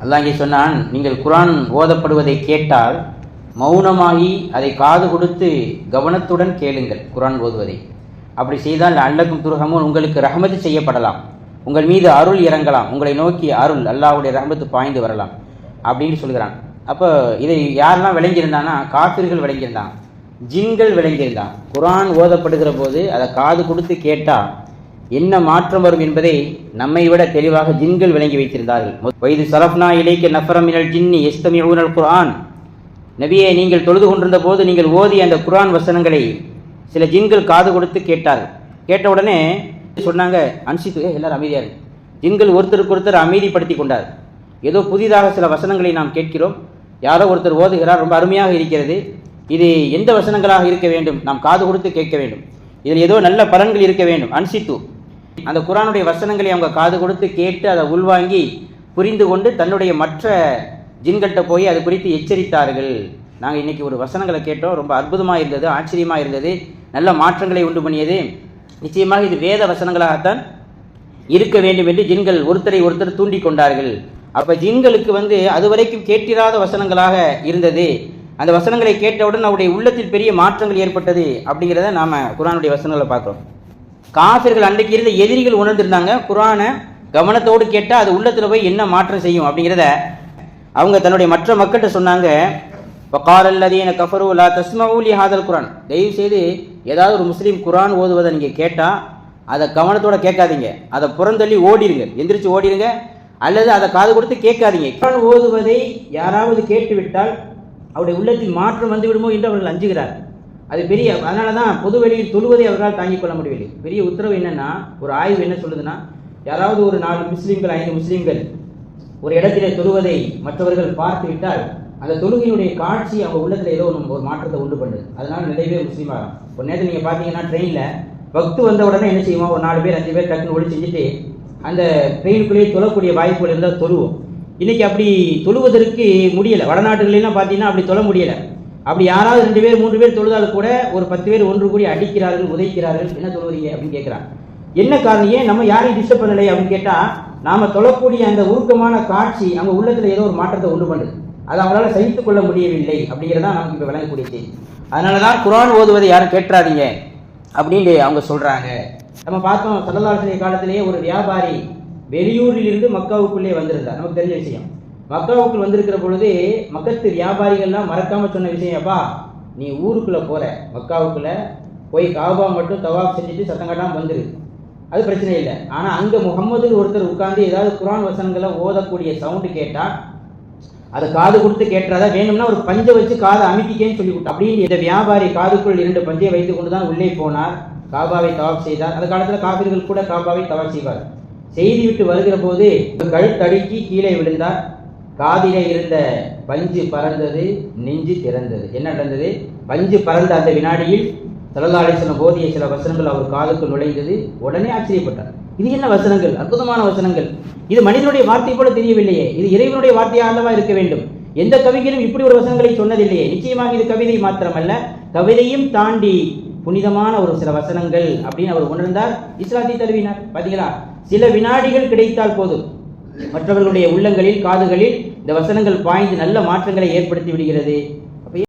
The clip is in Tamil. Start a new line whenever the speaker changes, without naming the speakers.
அல்லாஹ் இங்கே சொன்னான், நீங்கள் குர்ஆன் ஓதப்படுவதை கேட்டால் மௌனமாகி அதை காது கொடுத்து கவனத்துடன் கேளுங்கள் குர்ஆன் ஓதுவதை. அப்படி செய்தால் அல்லக்கும் துர்ஹமூன், உங்களுக்கு ரஹமத்து செய்யப்படலாம், உங்கள் மீது அருள் இறங்கலாம், உங்களை நோக்கி அருள் அல்லாஹ்வுடைய ரஹமத்து பாய்ந்து வரலாம் அப்படின்னு சொல்கிறான். அப்போ இதை யாரெல்லாம் விளங்கியிருந்தான்னா காஃபிர்கள் விளங்கியிருந்தான், ஜின்கள் விளங்கியிருந்தான். குர்ஆன் ஓதப்படுகிற போது அதை காது கொடுத்து கேட்டால் என்ன மாற்றம் வரும் என்பதை நம்மை விட தெளிவாக ஜின்கள் விளங்கி வைத்திருந்தார்கள். வைது சரஃப்னா இலைக்க நஃபரம் மினல் ஜின்னி யஸ்தமிஊனல் குர்ஆன், நபியே நீங்கள் தொழுது கொண்டிருந்த போது நீங்கள் ஓதிய அந்த குர்ஆன் வசனங்களை சில ஜின்கள் காது கொடுத்து கேட்டார்கள். கேட்ட உடனே சொன்னாங்க, அன்சித்து எல்லாரும் அமைதியாக இருக்கு. ஜின்கள் ஒருத்தருக்கு ஒருத்தர் அமைதிப்படுத்தி கொண்டார். ஏதோ புதிதாக சில வசனங்களை நாம் கேட்கிறோம், யாரோ ஒருத்தர் ஓதுகிறார், ரொம்ப அருமையாக இருக்கிறது, இது எந்த வசனங்களாக இருக்க வேண்டும், நாம் காது கொடுத்து கேட்க வேண்டும், இதில் ஏதோ நல்ல பலன்கள் இருக்க வேண்டும். அன்சித்து, அந்த குர்ஆனுடைய வசனங்களை அவங்க காது கொடுத்து கேட்டு அதை உள்வாங்கி புரிந்து கொண்டு தன்னுடைய மற்ற ஜின்கள்கிட்ட போய் அது குறித்து எச்சரித்தார்கள். நாங்கள் இன்னைக்கு ஒரு வசனங்களை கேட்டோம், ரொம்ப அற்புதமாக இருந்தது, ஆச்சரியமாக இருந்தது, நல்ல மாற்றங்களை உண்டு பண்ணியது, நிச்சயமாக இது வேத வசனங்களாகத்தான் இருக்க வேண்டும் என்று ஜின்கள் ஒருத்தரை ஒருத்தர் தூண்டி கொண்டார்கள். அப்போ ஜின்களுக்கு அதுவரைக்கும் கேட்டிராத வசனங்களாக இருந்தது. அந்த வசனங்களை கேட்டவுடன் அவருடைய உள்ளத்தில் பெரிய மாற்றங்கள் ஏற்பட்டது அப்படிங்கிறத நாம் குர்ஆனுடைய வசனங்களை பார்க்குறோம். காஃபிர்கள் அன்றைக்கு இருந்த எதிரிகள் உணர்ந்திருந்தாங்க, குர்ஆனை கவனத்தோடு கேட்டால் அது உள்ளத்தில் போய் என்ன மாற்றம் செய்யும் அப்படிங்கிறத அவங்க தன்னுடைய மற்ற மக்கள்கிட்ட சொன்னாங்க. வகால அல்லதீன கஃபரு லா தஸ்மஊ லிஹாதல் குர்ஆன், தயவு செய்து ஏதாவது ஒரு முஸ்லீம் குர்ஆன் ஓதுவதை நீங்கள் கேட்டால் அதை கவனத்தோடு கேட்காதீங்க, அதை புறந்தள்ளி ஓடிடுங்க, எந்திரிச்சு ஓடிடுங்க, அல்லது அதை காது கொடுத்து கேட்காதீங்க. குர்ஆன் ஓதுவதை யாராவது கேட்டுவிட்டால் அவருடைய உள்ளத்தில் மாற்றம் வந்து விடுமோ என்று அவர்கள் அஞ்சுகிறார். அது பெரிய, அதனால தான் பொது வெளியில் தொழுவதை அவர்களால் தாங்கிக் கொள்ள முடியவில்லை. பெரிய உத்தரவு என்னன்னா, ஒரு ஆய்வு என்ன சொல்லுதுன்னா, யாராவது ஒரு 4 முஸ்லீம்கள் 5 முஸ்லீம்கள் ஒரு இடத்திலே தொழுவதை மற்றவர்கள் பார்த்து விட்டால் அந்த தொழுகையினுடைய காட்சி அவங்க உள்ளத்தில் ஏதோ ஒரு மாற்றத்தை உண்டு பண்ணுது. அதனால நிறைய பேர் முஸ்லீம் ஆகும். ஒரு நேரத்தில் நீங்கள் பார்த்தீங்கன்னா ட்ரெயினில் வக்து வந்த உடனே என்ன செய்வோம், ஒரு 4 பேர் 5 பேர் டக்குன்னு ஒளி செஞ்சுட்டு அந்த ட்ரெயினுக்குள்ளேயே தொழக்கூடிய வாய்ப்புகள் இருந்தால் தொழுவோம். இன்னைக்கு அப்படி தொழுவதற்கு முடியலை. வடநாட்டுகளெல்லாம் பார்த்தீங்கன்னா அப்படி தொழ முடியலை. அப்படி யாராவது 2 பேர் 3 பேர் தொழுதாலும் கூட ஒரு 10 பேர் ஒன்று கூடி அடிக்கிறார்கள், உதைக்கிறார்கள். என்ன தொழுவீங்க அப்படின்னு கேட்குறாங்க. என்ன காரணம், ஏன் நம்ம யாரையும் டிஸ்டர்ப் பண்ணலை அப்படின்னு கேட்டால் நாம் தொழக்கூடிய அந்த உருக்கமான காட்சி அவங்க உள்ளத்தில் ஏதோ ஒரு மாற்றத்தை உண்டு பண்ணுது. அதை அவங்களால சகித்துக் கொள்ள முடியவில்லை அப்படிங்கிறதான் நமக்கு இப்போ விளங்கக்கூடிய செய்தி. அதனால தான் குர்ஆன் ஓதுவதை யாரும் கேட்டுறாதீங்க அப்படின்னு அவங்க சொல்கிறாங்க. நம்ம பார்த்தோம், ஸல்லல்லாஹு அலைஹி காலத்திலேயே ஒரு வியாபாரி வெளியூரில் இருந்து மக்காவுக்குள்ளே வந்திருந்தார். நமக்கு தெரிஞ்ச விஷயம். மக்காவுக்குள் வந்திருக்கிற பொழுது மக்கத்து வியாபாரிகள்லாம் மறக்காம சொன்ன விஷயம், அப்பா நீ ஊருக்குள்ளே போகிற, மக்காவுக்குள்ளே போய் காபா மட்டும் தவாப் செஞ்சுட்டு சத்தம் காட்டாமல் வந்துரு, அது பிரச்சனை இல்லை. ஆனால் அங்கே முகம்மதுன்னு ஒருத்தர் உட்கார்ந்து ஏதாவது குர்ஆன் வசனங்களை ஓதக்கூடிய சவுண்டு கேட்டால் அதை காது கொடுத்து கேட்டுறாதா, வேணும்னா ஒரு பஞ்சை வச்சு காதை அமுக்கிக்கேன்னு சொல்லி கொடுத்தா. அப்படின்னு இந்த வியாபாரி காதுக்குள் 2 பஞ்சை வைத்து கொண்டு தான் உள்ளே போனார், காபாவை தவாப் செய்தார். அந்த காலத்தில் காபிர்கள் கூட காபாவை தவாப் செய்வார். செய்தி விட்டு வருகிற போது கழுத்தடுக்கி கீழே விழுந்தார். காதிலே இருந்த பஞ்சு பறந்தது, நெஞ்சு திறந்தது. என்ன நடந்தது, பஞ்சு பறந்த அந்த வினாடியில் ஸல்லல்லாஹு அலைஹி வஸல்லம் போதிய சில வசனங்கள் அவர் காதுக்குள் நுழைந்தது. உடனே ஆச்சரியப்பட்டார், இது என்ன வசனங்கள், அற்புதமான வசனங்கள், இது மனிதனுடைய வார்த்தை போல தெரியவில்லையே, இது இறைவனுடைய வார்த்தையாக அல்லவா இருக்க வேண்டும், எந்த கவிஞரும் இப்படி ஒரு வசனங்களை சொன்னதில்லையே, நிச்சயமாக இது கவிதை மாத்திரமல்ல, கவிதையும் தாண்டி புனிதமான ஒரு சில வசனங்கள் அப்படின்னு அவர் உணர்ந்தார். இஸ்லாத்தை தழுவினார். பார்த்தீங்களா, சில வினாடிகள் கிடைத்தால் போதும் மற்றவர்களுடைய உள்ளங்களில் காதுகளில் இந்த வசனங்கள் பாய்ந்து நல்ல மாற்றங்களை ஏற்படுத்தி விடுகிறது.